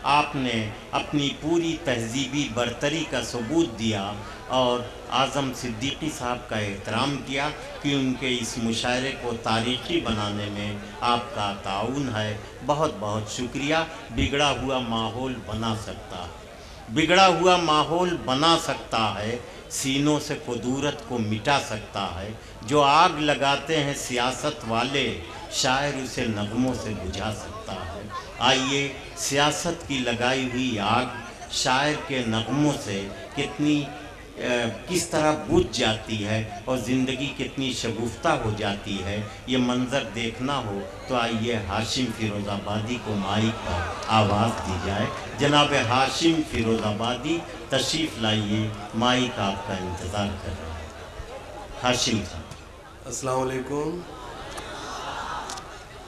आपने अपनी पूरी तहजीबी बरतरी का सबूत दिया और आज़म सिद्दीकी साहब का एहतराम किया कि उनके इस मुशायरे को तारीख़ी बनाने में आपका ताउन है। बहुत बहुत शुक्रिया। बिगड़ा हुआ माहौल बना सकता है, बिगड़ा हुआ माहौल बना सकता है, सीनों से कुदूरत को मिटा सकता है। जो आग लगाते हैं सियासत वाले, शायर उसे नगमों से बुझा सकता है। आइए सियासत की लगाई हुई आग शायर के नगमों से किस तरह बुझ जाती है और ज़िंदगी कितनी शगुफ्ता हो जाती है, ये मंज़र देखना हो तो आइए हाशिम फ़िरोज़ाबादी को माइक पर आवाज़ दी जाए। जनाब हाशिम फ़िरोज़ाबादी तशरीफ़ लाइए, माइक आपका इंतज़ार कर रहा है। हाशिम साहब। अस्सलाम वालेकुम।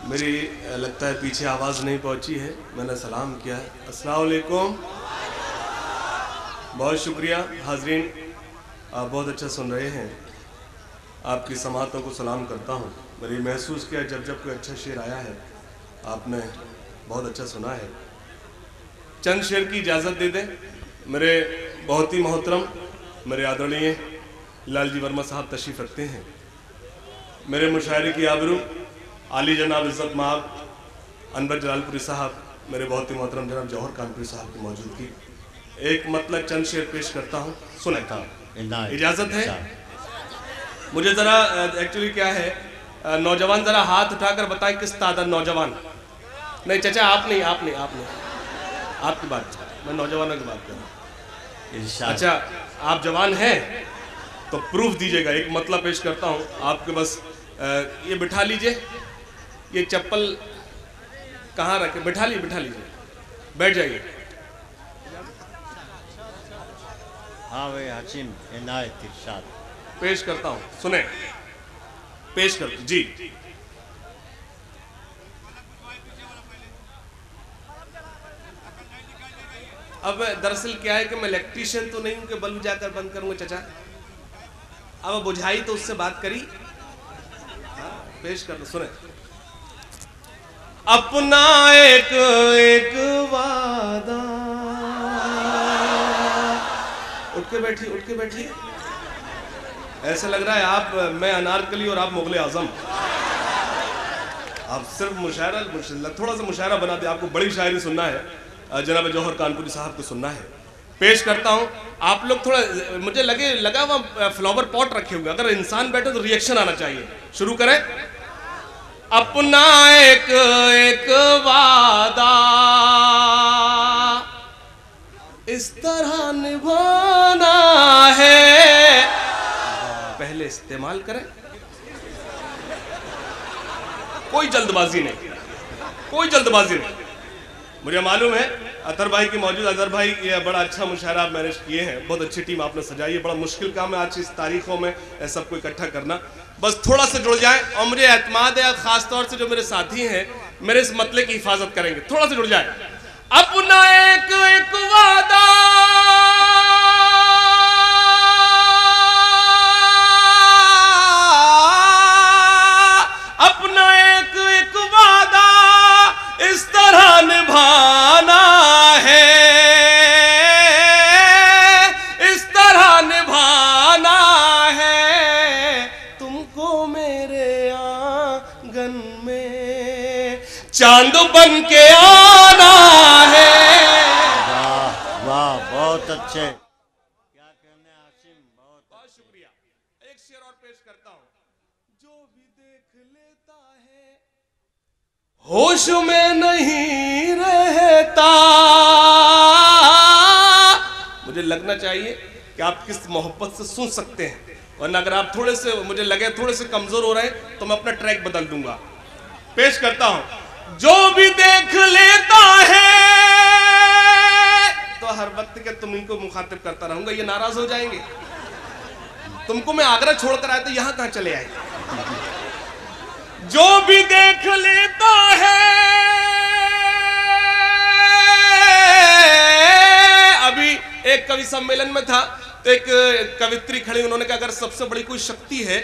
मेरी लगता है पीछे आवाज़ नहीं पहुंची है, मैंने सलाम किया है। अस्सलाम वालेकुम। बहुत शुक्रिया हाज़रीन, आप बहुत अच्छा सुन रहे हैं। आपकी समातों को सलाम करता हूँ। मैंने महसूस किया जब जब कोई अच्छा शेर आया है आपने बहुत अच्छा सुना है। चंद शेर की इजाज़त दे दें। मेरे बहुत ही मोहतरम मेरे आदरणीय लालजी वर्मा साहब तशरीफ़ रखते हैं। मेरे मुशायरे की आबरू आली जनाब इज़्ज़त माब अनवर जलालपुरी साहब, मेरे बहुत ही मोहतरम जनाब जौहर कानपुरी साहब की मौजूदगी, एक मतलब चंद शेर पेश करता हूँ, सुने था इजाज़त है? मुझे ज़रा एक्चुअली क्या है, नौजवान ज़रा हाथ उठाकर बताएं किस तादाद नौजवान। नहीं चाचा आप नहीं आपकी बात, मैं नौजवानों की बात कर रहा हूँ। अच्छा आप जवान हैं तो प्रूफ दीजिएगा। एक मतलब पेश करता हूँ आपके बस, ये बिठा लीजिए, ये चप्पल कहाँ रखे, बिठा लीजिए, बैठ जाइए। हाँ भाई हाशिम इनायत इरशाद पेश करता हूँ, सुने, पेश कर जी। अब दरअसल क्या है कि मैं इलेक्ट्रीशियन तो नहीं हूं कि बल्ब जाकर बंद करूंगा चाचा। अब बुझाई तो उससे बात करी। पेश कर दो, सुने। अपना एक एक वादा, उठ के बैठिए। ऐसा लग रहा है आप, मैं अनारकली और आप मुगल आजम। आप सिर्फ मुशायरा, थोड़ा सा मुशायरा बना दे। आपको बड़ी शायरी सुनना है, जनाब जौहर कानपुरी साहब को सुनना है। पेश करता हूँ। आप लोग थोड़ा, मुझे लगा वहाँ फ्लावर पॉट रखे हुए, अगर इंसान बैठे तो रिएक्शन आना चाहिए। शुरू करें। अपना एक एक वादा इस तरह निभाना है, पहले इस्तेमाल करें। कोई जल्दबाजी नहीं। मुझे मालूम है अतर भाई की मौजूद, अतर भाई ये बड़ा अच्छा मुशायरा आप मैनेज किए हैं, बहुत अच्छी टीम आपने सजाई है। बड़ा मुश्किल काम है आज इस तारीखों में सबको इकट्ठा करना। बस थोड़ा सा जुड़ जाए और मुझे एतमाद है खास तौर से जो मेरे साथी हैं मेरे इस मतले की हिफाजत करेंगे। थोड़ा सा जुड़ जाए। अपना एक एक वादा इस तरह निभाना है, इस तरह निभाना है। तुमको मेरे आंगन में चांद बन के आना है। वाह वाह, बहुत अच्छे। क्या कहने हाशिम, बहुत शुक्रिया। एक शेर और पेश करता हूं। जो भी देख लेता है होश में नहीं रहता। मुझे लगना चाहिए कि आप किस मोहब्बत से सुन सकते हैं, वरना अगर आप थोड़े से, मुझे लगे थोड़े से कमजोर हो रहे हैं तो मैं अपना ट्रैक बदल दूंगा। पेश करता हूं। जो भी देख लेता है, तो हर वक्त के तुम इनको मुखातिब करता रहूंगा, ये नाराज हो जाएंगे। तुमको मैं आगरा छोड़कर आया तो यहां कहां चले आए। जो भी देख लेता है, अभी एक कवि सम्मेलन में था तो एक कवित्री खड़ी, उन्होंने कहा अगर सबसे बड़ी कोई शक्ति है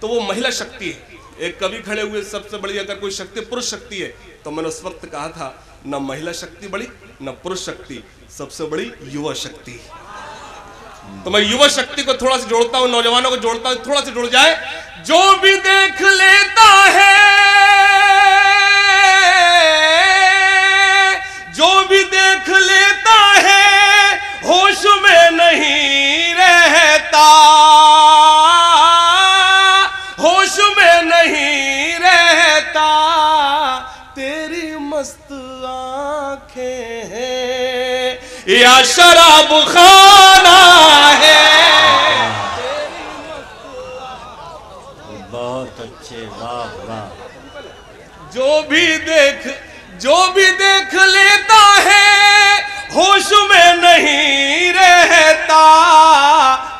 तो वो महिला शक्ति है। एक कवि खड़े हुए, सबसे बड़ी अगर कोई शक्ति पुरुष शक्ति है, तो मैंने उस वक्त कहा था न महिला शक्ति बड़ी न पुरुष शक्ति, सबसे बड़ी युवा शक्ति। तो मैं युवा शक्ति को थोड़ा सा जोड़ता हूं, नौजवानों को जोड़ता हूं, थोड़ा सा जुड़ जाए। जो भी देख लेता है, जो भी देख लेता है, होश में नहीं रहता, होश में नहीं रहता। तेरी मस्त आंखें हैं या शराब खाना है। बहुत अच्छे, वाह वाह। जो भी देख लेता है, होश में नहीं रहता।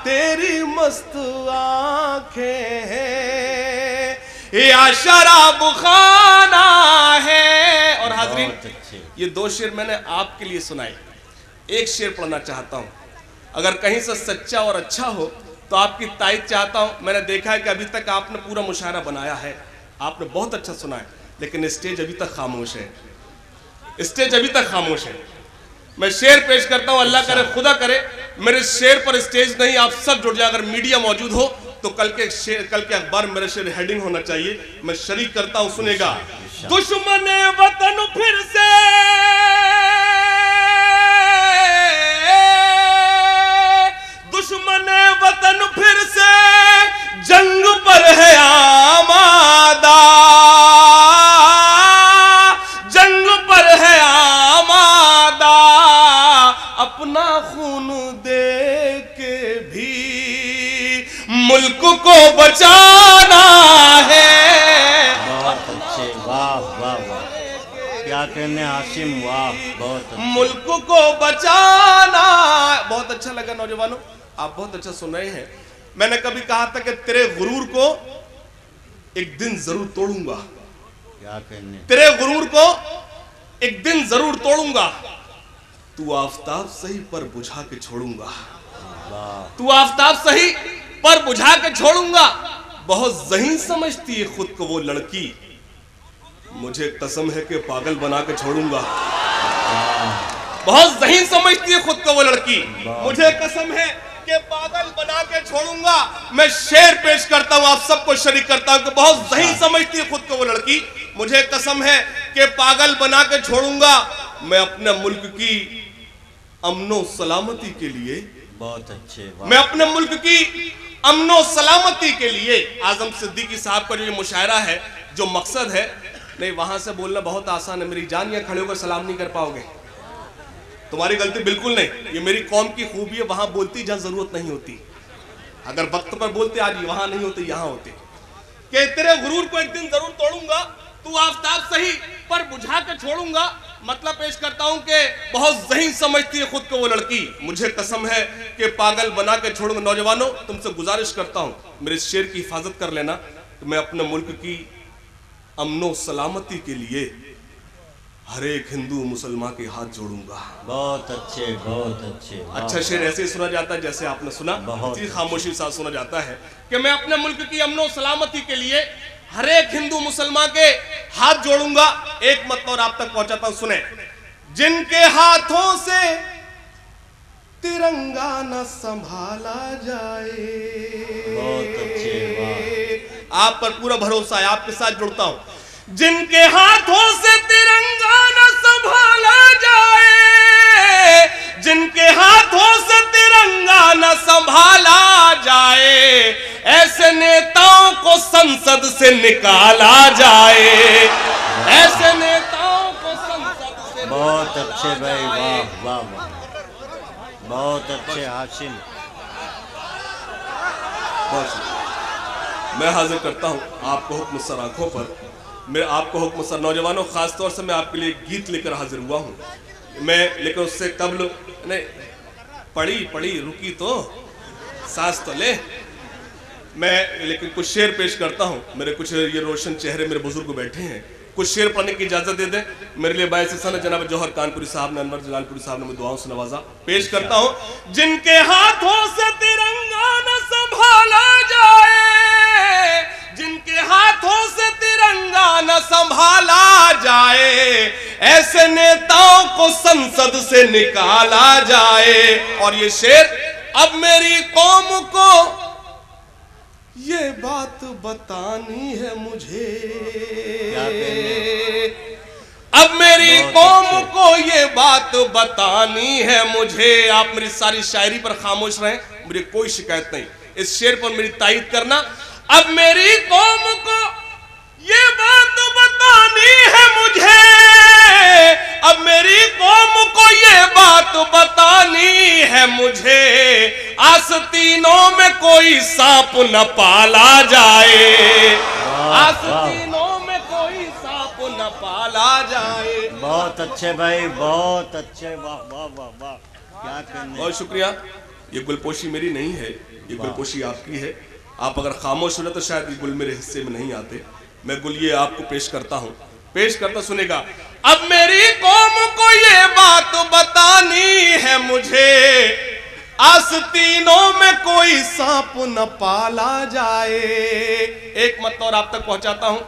तेरी मस्त आंखें हैं या शराब खाना है। और हाजरीन, ये दो शेर मैंने आपके लिए सुनाए। एक शेर पढ़ना चाहता हूं, अगर कहीं से सच्चा और अच्छा हो तो आपकी तारीफ चाहता हूं। मैंने देखा है कि अभी तक आपने पूरा मुशायरा बनाया है, आपने बहुत अच्छा सुना है, लेकिन स्टेज अभी तक खामोश है, स्टेज अभी तक खामोश है। मैं शेर पेश करता हूं, अल्लाह करे खुदा करे मेरे शेर पर स्टेज नहीं, आप सब जुड़ जाए। अगर मीडिया मौजूद हो तो कल के अखबार में मेरा शेर हेडिंग होना चाहिए। मैं शरीक करता हूं, सुनेगा। दुश्मन वतन फिर से दुश्मन वतन फिर से जंग पर है आमादा, जंग पर है आमादा। अपना खून दे के भी मुल्क को बचाना है। बहुत अच्छे, वाह वाह वाह, क्या कहने हाशिम, वाह बहुत अच्छे। मुल्क को बचाना। बहुत अच्छा लगा नौजवानों, आप बहुत अच्छा सुन रहे हैं। मैंने कभी कहा था कि तेरे गुरूर को एक दिन जरूर तोड़ूंगा। क्या कहने, तेरे गुरूर को एक दिन जरूर तोड़ूंगा। तू आफताब सही पर बुझा के छोड़ूंगा, तू आफताब सही पर बुझा के छोड़ूंगा। बहुत ज़हीन समझती है खुद को वो लड़की, मुझे कसम है कि पागल बना के छोड़ूंगा। बहुत ज़हीन समझती है खुद को वो लड़की, मुझे कसम है कि पागल बना के छोड़ूंगा। मैं शेर पेश करता हूं, आप सबको शरीक करता हूं कि बहुत ज़हीन समझती है खुद को वो लड़की, मुझे कसम है कि पागल बना के छोड़ूंगा। मैं अपने मुल्क की अमनो सलामती के लिए, बहुत अच्छे, मैं अपने मुल्क की अमनो सलामती के लिए आजम सिद्दीकी साहब का जो ये मुशायरा है, जो मकसद है, नहीं वहां से बोलना बहुत आसान है। मेरी जान, यहाँ खड़े होकर सलाम नहीं कर पाओगे, तुम्हारी गलती बिल्कुल नहीं। ये मेरी कौम की खूबी है, वहां बोलती जहां जरूरत नहीं होती। अगर वक्त पर बोलते आज वहां नहीं होते, यहां होते। कि तेरे गुरूर को एक दिन जरूर तोड़ूंगा, तू आफताब सही पर बुझा के छोड़ूंगा। मतलब पेश करता हूं कि बहुत ज़हीन समझती है खुद को वो लड़की, मुझे कसम है कि पागल बना के छोड़ूंगा। नौजवानों, तुमसे गुजारिश करता हूं, मेरे शेर की हिफाजत कर लेना। मैं अपने मुल्क की अमनो सलामती के लिए हर एक हिंदू मुसलमान के हाथ जोड़ूंगा। बहुत अच्छे, बहुत अच्छे। अच्छा शेर ऐसे सुना जाता है जैसे आपने सुना, इतनी खामोशी साथ सुना जाता है कि मैं अपने मुल्क की अमनो सलामती के लिए हर एक हिंदू मुसलमान के हाथ जोड़ूंगा। एक मतलब आप तक पहुंचाता हूं, सुने। जिनके हाथों से तिरंगा न संभाला जाए, बहुत अच्छे, वाह। आप पर पूरा भरोसा है, आपके साथ जुड़ता हूं। जिनके हाथों से तिरंगा न संभाला जाए, जिनके हाथों से तिरंगा न संभाला जाए, ऐसे नेताओं को संसद से निकाला जाए, ऐसे नेताओं को संसद से। बहुत अच्छे भाई, वाह वाह वाह, बहुत अच्छे हाशिम। मैं हाजिर करता हूं आपको हुक्म सर आंखों पर, मैं आपको हुक्म सर। नौजवानों, खास तौर से मैं आपके लिए गीत लेकर हाजिर हुआ हूं। मैं लेकिन उससे कबल नहीं, पढ़ी रुकी तो सांस तो ले। मैं लेकिन कुछ शेर पेश करता हूं। मेरे कुछ ये रोशन चेहरे मेरे बुजुर्ग बैठे हैं, कुछ शेर पढ़ने की इजाजत दे दें। मेरे लिए बायस सन जनाब जौहर कानपुरी साहब ने, अनवर जलालपुरी साहब ने मुझे दुआओं से नवाजा। पेश करता हूं। जिनके हाथों से तिरंगा न संभाला जाए, जिनके हाथों से तिरंगा न संभाला जाए, ऐसे नेताओं को संसद से निकाला जाए। और ये शेर, अब मेरी कौम को ये बात बतानी है मुझे, अब मेरी कौम को ये बात बतानी है मुझे। आप मेरी सारी शायरी पर खामोश रहें, मुझे कोई शिकायत नहीं, इस शेर पर मेरी तायीद करना। अब मेरी कौम को ये बात बतानी है मुझे, अब मेरी कौम को ये बात बतानी है मुझे। आस्तीनों में कोई सांप न पाला जाए, आस्तीनों में कोई सांप न पाला जाए। बहुत अच्छे भाई, बहुत अच्छे, वाह वाह वाह वाह, क्या कहने। बहुत शुक्रिया। ये गुलपोशी मेरी नहीं है, ये गुलपोशी आपकी है। आप अगर खामोश हो तो शायद ये गुल मेरे हिस्से में नहीं आते। मैं गुल ये आपको पेश करता हूँ, पेश करता, सुनेगा। अब मेरी कौम को ये बात बतानी है मुझे, आस्तीनों में कोई सांप न पाला जाए। एक मत और आप तक पहुंचाता हूं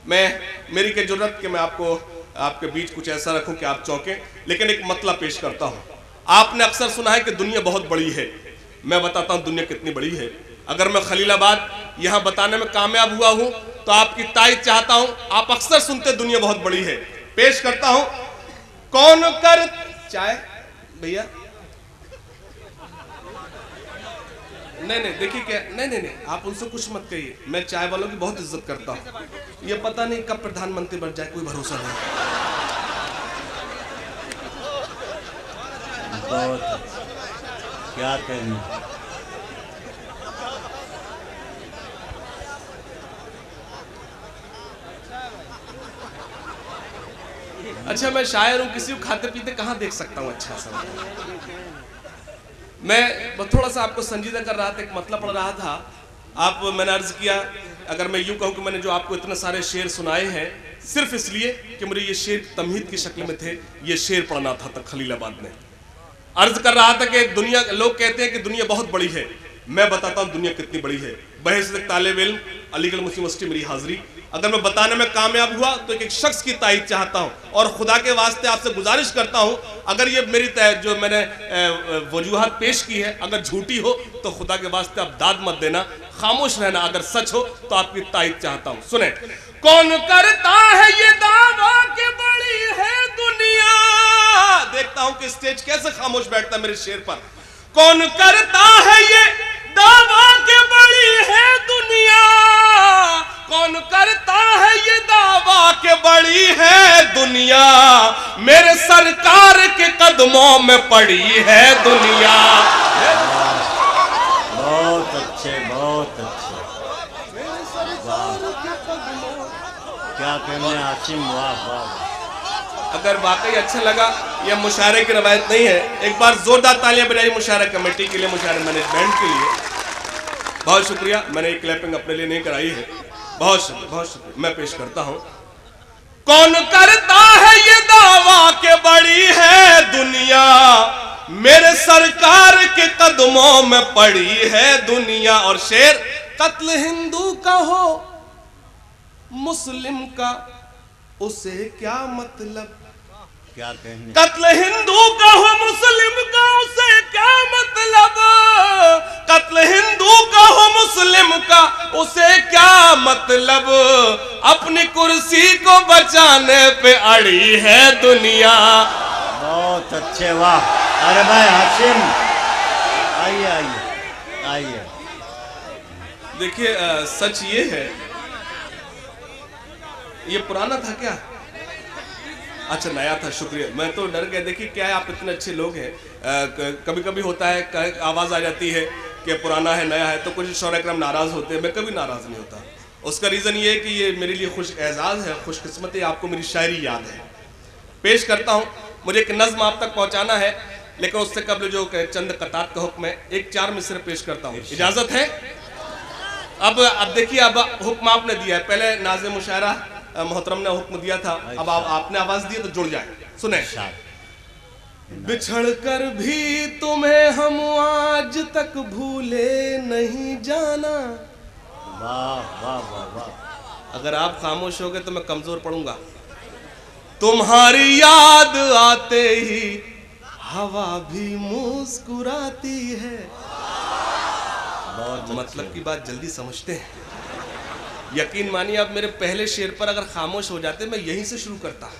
मैं, मेरी क्या जरूरत कि मैं आपको आपके बीच कुछ ऐसा रखूं कि आप चौंकें, लेकिन एक मतला पेश करता हूं। आपने अक्सर सुना है कि दुनिया बहुत बड़ी है, मैं बताता हूं दुनिया कितनी बड़ी है। अगर मैं खलीलाबाद यहां बताने में कामयाब हुआ हूं तो आपकी तायीद चाहता हूं। आप अक्सर सुनते दुनिया बहुत बड़ी है, पेश करता हूं। कौन कर चाय भैया, नहीं देखिए क्या, नहीं आप उनसे कुछ मत कहिए, मैं चाय वालों की बहुत इज्जत करता हूँ। ये पता नहीं कब प्रधानमंत्री बन जाए, कोई भरोसा नहीं। बहुत क्या कहना। अच्छा मैं शायर हूँ, किसी को खाते पीते कहाँ देख सकता हूँ अच्छा सा। मैं थोड़ा सा आपको संजीदा कर रहा था, एक मतलब पढ़ रहा था। आप मैंने अर्ज किया, अगर मैं यूं कहूं कि मैंने जो आपको इतने सारे शेर सुनाए हैं सिर्फ इसलिए कि मुझे ये शेर तमहीद की शक्ल में थे, ये शेर पढ़ना था तक खलीलाबाद में। अर्ज कर रहा था कि दुनिया, लोग कहते हैं कि दुनिया बहुत बड़ी है, मैं बताता हूं दुनिया कितनी बड़ी है। बहैसियत तालिब इल्म अलीगढ़ मुस्लिम यूनिवर्सिटी मेरी हाजिरी, अगर मैं बताने में कामयाब हुआ तो एक शख्स की तायीद चाहता हूं, और खुदा के वास्ते आपसे गुजारिश करता हूं, अगर ये मेरी जो मैंने वजूहात पेश की है अगर झूठी हो तो खुदा के वास्ते आप दाद मत देना, खामोश रहना। अगर सच हो तो आपकी तायीद चाहता हूं। सुने। कौन करता है ये दावा कि बड़ी है दुनिया, देखता हूं कि स्टेज कैसे खामोश बैठता है मेरे शेर पर। कौन करता है ये दावा कि बड़ी है दुनिया, कौन करता है ये दावा कि बड़ी है दुनिया, मेरे सरकार के कदमों में पड़ी है दुनिया। बहुत अच्छे, बहुत अच्छे, क्या कहने हाशिम, वाह वाह। अगर वाकई अच्छा लगा, यह मुशायरे की रवायत नहीं है, एक बार जोरदार तालियां बजाइए मुशायरा कमेटी के लिए, मुशायरा मैनेजमेंट के लिए। बहुत शुक्रिया, मैंने ये क्लैपिंग अपने लिए नहीं कराई है, बहुत शुक्रिया, बहुत शुक्रिया। मैं पेश करता हूं। कौन करता है ये दावा के बड़ी है दुनिया, मेरे सरकार के कदमों में पड़ी है दुनिया। और शेर, कत्ल हिंदू का हो मुस्लिम का उसे क्या मतलब, क्या कहने। कत्ल हिंदू का हो मुस्लिम का उसे क्या मतलब, कत्ल हिंदू का हो मुस्लिम का उसे क्या मतलब, अपनी कुर्सी को बचाने पे अड़ी है दुनिया। बहुत अच्छे, वाह। अरे भाई हाशिम, आइए आइए आइए। देखिए सच ये है, ये पुराना था क्या? अच्छा नया था, शुक्रिया, मैं तो डर गया। देखिए क्या है, आप इतने अच्छे लोग हैं, कभी कभी होता है आवाज़ आ जाती है कि पुराना है नया है, तो कुछ शौरा-ए-किराम नाराज़ होते हैं, मैं कभी नाराज़ नहीं होता। उसका रीज़न ये है कि ये मेरे लिए खुश एजाज़ है, खुशकिस्मत है, आपको मेरी शायरी याद है। पेश करता हूँ, मुझे एक नज़्म आप तक पहुँचाना है, लेकिन उससे कबल जो चंद कतात का हुक्म है, एक 4 मिसरे पेश करता हूँ, इजाज़त है? अब देखिए, अब हुक्म आपने दिया है, पहले नाज़े मुशायरा मोहतरम ने हुक्म दिया था, अब आपने आवाज दी तो जुड़ जाए। सुने। बिछड़ कर भी तुम्हें हम आज तक भूले नहीं जाना। वाह वाह वाह वाह। अगर आप खामोश हो गए तो मैं कमजोर पड़ूंगा। तुम्हारी याद आते ही हवा भी मुस्कुराती है। बहुत मतलब की बात जल्दी समझते हैं। यकीन मानिए आप मेरे पहले शेर पर अगर खामोश हो जाते मैं यहीं से शुरू करता।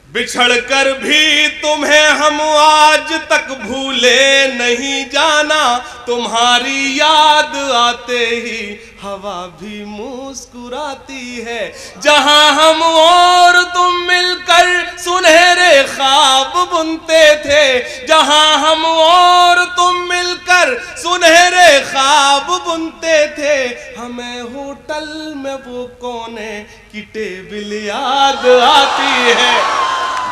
बिछड़ कर भी तुम्हें हम आज तक भूले नहीं जाना, तुम्हारी याद आते ही हवा भी मुस्कुराती है। जहां हम और तुम मिलकर सुनहरे ख्वाब बुनते थे, जहां हम और तुम मिलकर सुनहरे ख्वाब बुनते थे, हमें होटल में वो कोने की टेबल याद आती है।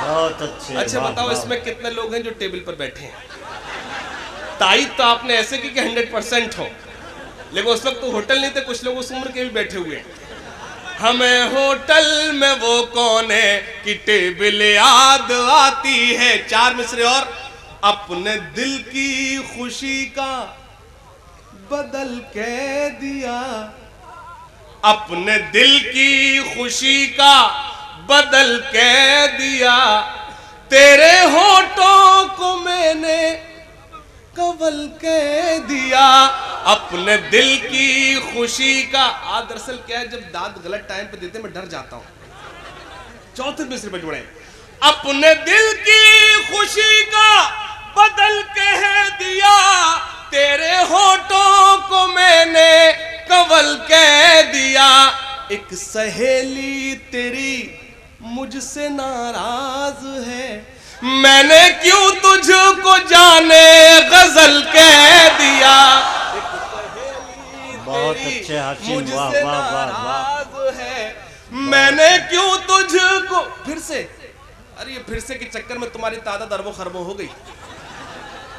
बहुत अच्छे। अच्छा बताओ इसमें कितने लोग हैं जो टेबल पर बैठे हैं? ताई तो आपने ऐसे की कि 100% हो, लेकिन उस वक्त तो होटल नहीं थे, कुछ लोग उस उम्र के भी बैठे हुए हैं। हमें होटल में वो कोने की टेबल याद आती है। 4 मिसरे और। अपने दिल की खुशी का बदल के दिया, अपने दिल की खुशी का बदल के दिया, तेरे होठों को मैंने कवल के दिया, अपने दिल की खुशी का। दरअसल क्या है, जब दांत गलत टाइम पे देते मैं डर जाता हूं। 4थे मिसरे पे जुड़े, अपने दिल की खुशी का बदल के दिया, तेरे होठों को मैंने कवल के दिया। एक सहेली तेरी मुझसे नाराज है, मैंने क्यों तुझको जाने गजल कह दिया। बहुत अच्छे हाशिम, मुझसे नाराज है, मैंने क्यों तुझको। फिर से, अरे ये फिर से के चक्कर में तुम्हारी तादाद अरबों खरबों हो गई।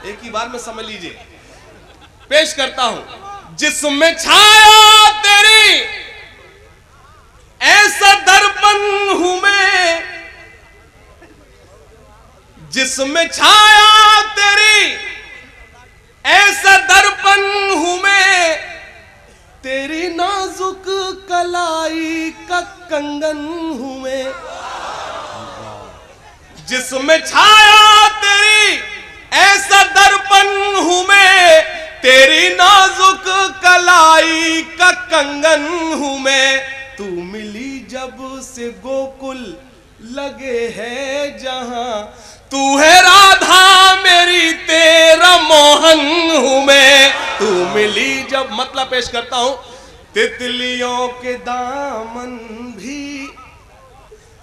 एक ही बार में समझ लीजिए। पेश करता हूं। जिसमें छाया तेरी ऐसा दर्पण हूं मैं, जिसमें छाया तेरी ऐसा दर्पण हूं मैं, तेरी नाजुक कलाई का कंगन हूं मैं। जिसमें छाया तेरी ऐसा दर्पण हूं मैं, तेरी नाजुक कलाई का कंगन हूं मैं। तू मिली जब से गोकुल लगे है जहां, तू है राधा मेरी तेरा मोहन हूं मैं। तू मिली जब, मतलब पेश करता हूं। तितलियों के दामन भी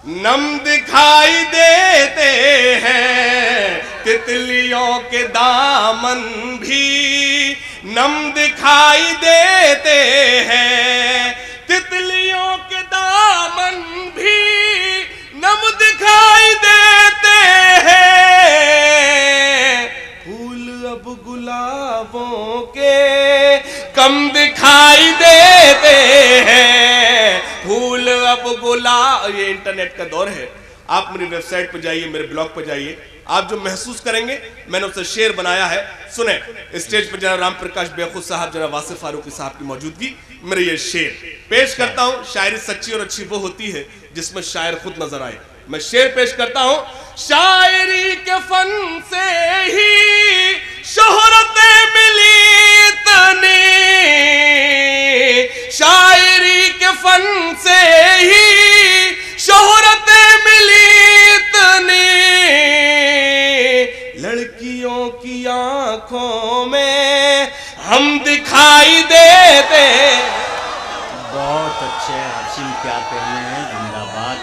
नम दिखाई देते हैं, तितलियों के दामन भी नम दिखाई देते हैं, तितलियों के दामन भी नम दिखाई देते हैं। फूल अब गुलाबों के कम दिखाई देते हैं, फूल अब गुलाब। ये इंटरनेट का दौर है, आप मेरी वेबसाइट पर जाइए, मेरे ब्लॉग पर जाइए, आप जो महसूस करेंगे मैंने उससे शेर बनाया है। सुने, स्टेज पर जरा राम प्रकाश बेखुद साहब, जरा वासिफ फारूकी साहब की मौजूदगी, मेरे ये शेर पेश करता हूं। शायरी सच्ची और अच्छी वो होती है जिसमें शायर खुद नजर आए। मैं शेर पेश करता हूं। शायरी के फन से ही शोहरतें मिली इतनी, शायरी के फन से ही शोहरतें मिली इतनी, लड़कियों की आंखों में हम दिखाई देते। बहुत अच्छे हाशिम, क्या कहने हैं, जिंदाबाद।